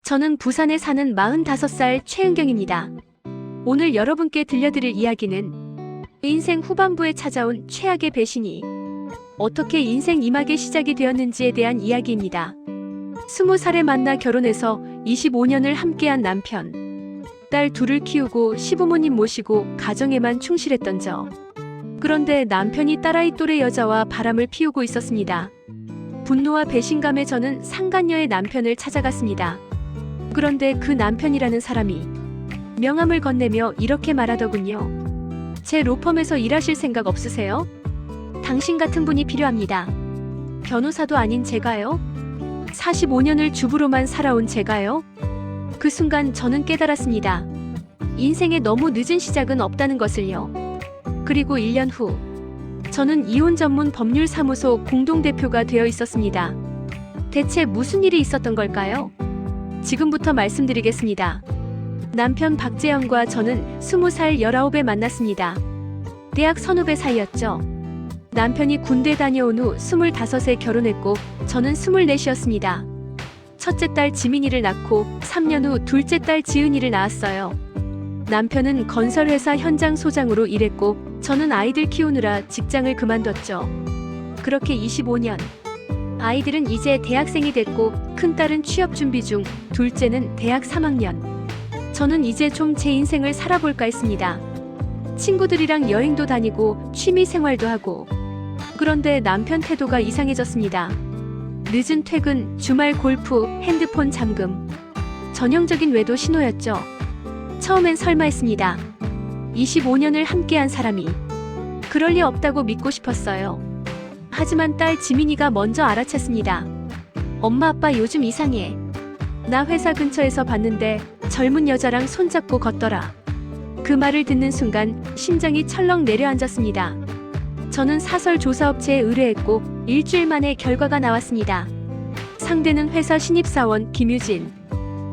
저는 부산에 사는 45살 최은경입니다. 오늘 여러분께 들려드릴 이야기는 인생 후반부에 찾아온 최악의 배신이 어떻게 인생 이막의 시작이 되었는지에 대한 이야기입니다. 20살에 만나 결혼해서 25년을 함께한 남편, 딸 둘을 키우고 시부모님 모시고 가정에만 충실했던 저. 그런데 남편이 딸아이 또래 여자와 바람을 피우고 있었습니다. 분노와 배신감에 저는 상간녀의 남편을 찾아갔습니다. 그런데 그 남편이라는 사람이 명함을 건네며 이렇게 말하더군요. 제 로펌에서 일하실 생각 없으세요? 당신 같은 분이 필요합니다. 변호사도 아닌 제가요? 45년을 주부로만 살아온 제가요? 그 순간 저는 깨달았습니다. 인생에 너무 늦은 시작은 없다는 것을요. 그리고 1년 후 저는 이혼 전문 법률사무소 공동대표가 되어 있었습니다. 대체 무슨 일이 있었던 걸까요? 지금부터 말씀드리겠습니다. 남편 박재영과 저는 20살 19에 만났습니다. 대학 선후배 사이였죠. 남편이 군대 다녀온 후 25에 결혼했고 저는 24이었습니다. 첫째 딸 지민이를 낳고 3년 후 둘째 딸 지은이를 낳았어요. 남편은 건설회사 현장 소장으로 일했고 저는 아이들 키우느라 직장을 그만뒀죠. 그렇게 25년. 아이들은 이제 대학생이 됐고 큰딸은 취업 준비 중, 둘째는 대학 3학년. 저는 이제 좀 제 인생을 살아볼까 했습니다. 친구들이랑 여행도 다니고 취미 생활도 하고. 그런데 남편 태도가 이상해졌습니다. 늦은 퇴근, 주말 골프, 핸드폰 잠금. 전형적인 외도 신호였죠. 처음엔 설마 했습니다. 25년을 함께한 사람이 그럴 리 없다고 믿고 싶었어요. 하지만 딸 지민이가 먼저 알아챘습니다. 엄마 아빠 요즘 이상해. 나 회사 근처에서 봤는데 젊은 여자랑 손잡고 걷더라. 그 말을 듣는 순간 심장이 철렁 내려앉았습니다. 저는 사설 조사업체에 의뢰했고 일주일 만에 결과가 나왔습니다. 상대는 회사 신입사원 김유진,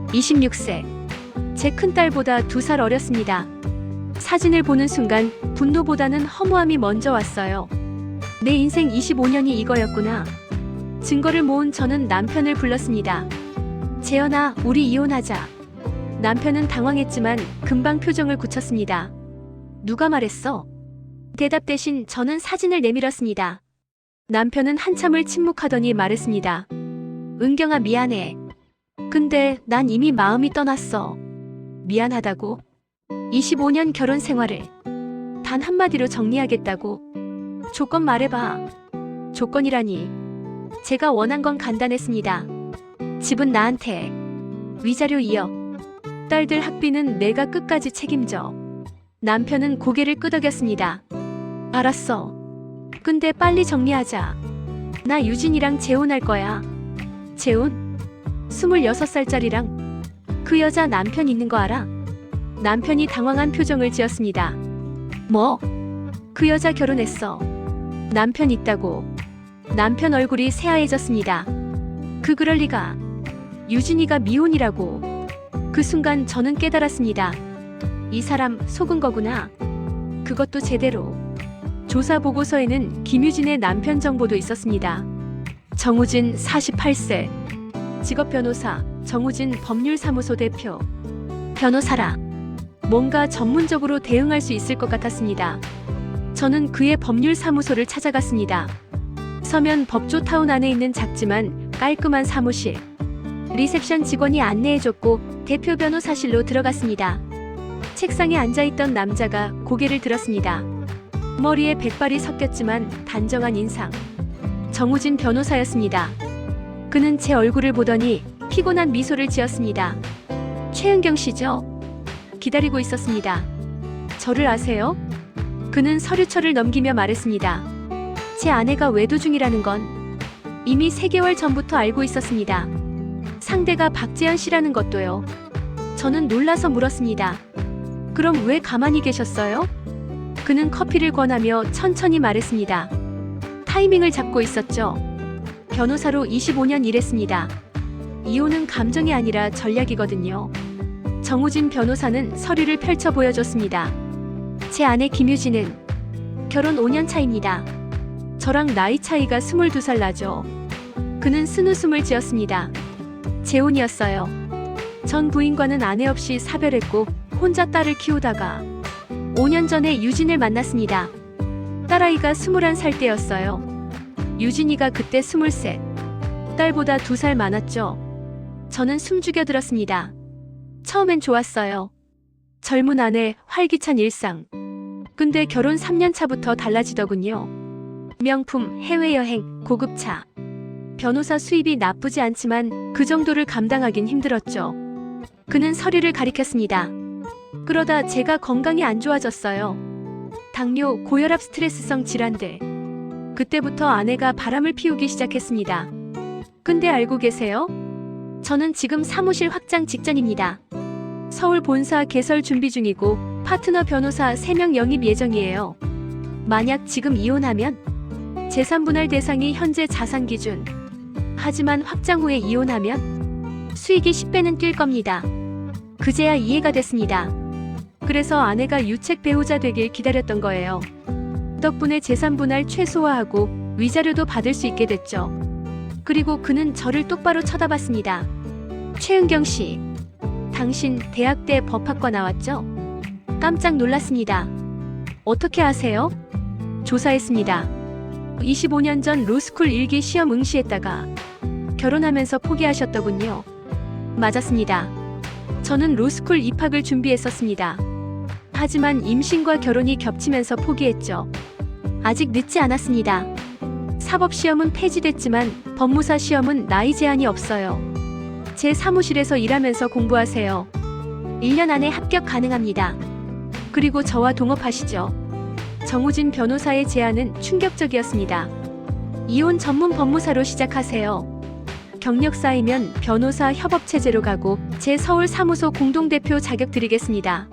26세. 제 큰딸보다 2살 어렸습니다. 사진을 보는 순간 분노보다는 허무함이 먼저 왔어요. 내 인생 25년이 이거였구나. 증거를 모은 저는 남편을 불렀습니다. 재현아, 우리 이혼하자. 남편은 당황했지만 금방 표정을 굳혔습니다. 누가 말했어? 대답 대신 저는 사진을 내밀었습니다. 남편은 한참을 침묵하더니 말했습니다. 은경아, 미안해. 근데 난 이미 마음이 떠났어. 미안하다고? 25년 결혼 생활을 단 한마디로 정리하겠다고? 조건 말해봐. 조건이라니. 제가 원한 건 간단했습니다. 집은 나한테. 위자료 2억. 딸들 학비는 내가 끝까지 책임져. 남편은 고개를 끄덕였습니다. 알았어. 근데 빨리 정리하자. 나 유진이랑 재혼할 거야. 재혼? 26살짜리랑? 그 여자 남편 있는 거 알아? 남편이 당황한 표정을 지었습니다. 뭐? 그 여자 결혼했어. 남편 있다고. 남편 얼굴이 새하얘졌습니다. 그럴 리가. 유진이가 미혼이라고. 그 순간 저는 깨달았습니다. 이 사람 속은 거구나. 그것도 제대로. 조사 보고서에는 김유진의 남편 정보도 있었습니다. 정우진 48세. 직업 변호사, 정우진 법률사무소 대표. 변호사라. 뭔가 전문적으로 대응할 수 있을 것 같았습니다. 저는 그의 법률사무소를 찾아갔습니다. 서면 법조타운 안에 있는 작지만 깔끔한 사무실. 리셉션 직원이 안내해줬고 대표 변호사실로 들어갔습니다. 책상에 앉아있던 남자가 고개를 들었습니다. 머리에 백발이 섞였지만 단정한 인상. 정우진 변호사였습니다. 그는 제 얼굴을 보더니 피곤한 미소를 지었습니다. 최은경 씨죠? 기다리고 있었습니다. 저를 아세요? 그는 서류철을 넘기며 말했습니다. 제 아내가 외도 중이라는 건 이미 3개월 전부터 알고 있었습니다. 상대가 박재현 씨라는 것도요. 저는 놀라서 물었습니다. 그럼 왜 가만히 계셨어요? 그는 커피를 권하며 천천히 말했습니다. 타이밍을 잡고 있었죠. 변호사로 25년 일했습니다. 이혼은 감정이 아니라 전략이거든요. 정우진 변호사는 서류를 펼쳐 보여줬습니다. 제 아내 김유진은 결혼 5년 차입니다. 저랑 나이 차이가 22살 나죠. 그는 쓴웃음을 지었습니다. 재혼이었어요. 전 부인과는 아내 없이 사별했고 혼자 딸을 키우다가 5년 전에 유진을 만났습니다. 딸아이가 21살 때였어요. 유진이가 그때 23, 딸보다 2살 많았죠. 저는 숨죽여 들었습니다. 처음엔 좋았어요. 젊은 아내, 활기찬 일상. 근데 결혼 3년 차부터 달라지더군요. 명품, 해외여행, 고급차. 변호사 수입이 나쁘지 않지만 그 정도를 감당하긴 힘들었죠. 그는 서류를 가리켰습니다. 그러다 제가 건강이 안 좋아졌어요. 당뇨, 고혈압, 스트레스성 질환들. 그때부터 아내가 바람을 피우기 시작했습니다. 근데 알고 계세요? 저는 지금 사무실 확장 직전입니다. 서울 본사 개설 준비 중이고 파트너 변호사 3명 영입 예정이에요. 만약 지금 이혼하면 재산분할 대상이 현재 자산 기준. 하지만 확장 후에 이혼하면 수익이 10배는 뛸 겁니다. 그제야 이해가 됐습니다. 그래서 아내가 유책 배우자 되길 기다렸던 거예요. 덕분에 재산분할 최소화하고 위자료도 받을 수 있게 됐죠. 그리고 그는 저를 똑바로 쳐다봤습니다. 최은경 씨, 당신 대학 때 법학과 나왔죠? 깜짝 놀랐습니다. 어떻게 아세요? 조사했습니다. 25년 전 로스쿨 1기 시험 응시했다가 결혼하면서 포기하셨더군요. 맞았습니다. 저는 로스쿨 입학을 준비했었습니다. 하지만 임신과 결혼이 겹치면서 포기했죠. 아직 늦지 않았습니다. 사법시험은 폐지됐지만 법무사 시험은 나이 제한이 없어요. 제 사무실에서 일하면서 공부하세요. 1년 안에 합격 가능합니다. 그리고 저와 동업하시죠. 정우진 변호사의 제안은 충격적이었습니다. 이혼 전문 법무사로 시작하세요. 경력 쌓이면 변호사 협업체제로 가고 제 서울 사무소 공동대표 자격 드리겠습니다.